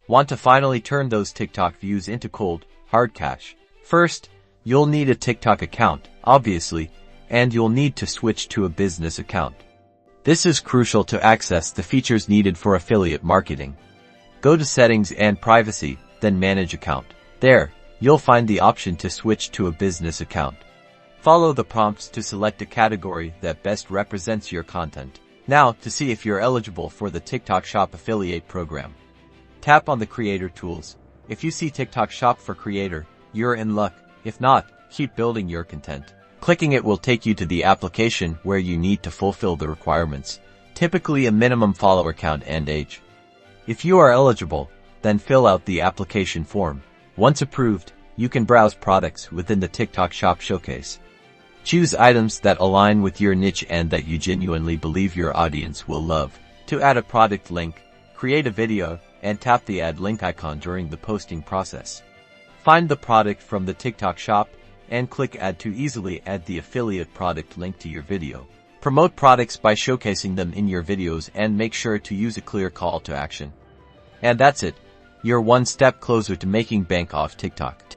Want to finally turn those TikTok views into cold, hard cash? First, you'll need a TikTok account, obviously, and you'll need to switch to a business account. This is crucial to access the features needed for affiliate marketing. Go to Settings and Privacy, then Manage Account. There, you'll find the option to switch to a business account. Follow the prompts to select a category that best represents your content. Now, to see if you're eligible for the TikTok Shop Affiliate Program. Tap on the Creator Tools. If you see TikTok Shop for Creator, you're in luck. If not, keep building your content. Clicking it will take you to the application where you need to fulfill the requirements, typically a minimum follower count and age. If you are eligible, then fill out the application form. Once approved, you can browse products within the TikTok Shop showcase. Choose items that align with your niche and that you genuinely believe your audience will love. To add a product link, create a video, and tap the Add Link icon during the posting process. Find the product from the TikTok Shop and click Add to easily add the affiliate product link to your video. Promote products by showcasing them in your videos and make sure to use a clear call to action. And that's it. You're one step closer to making bank off TikTok.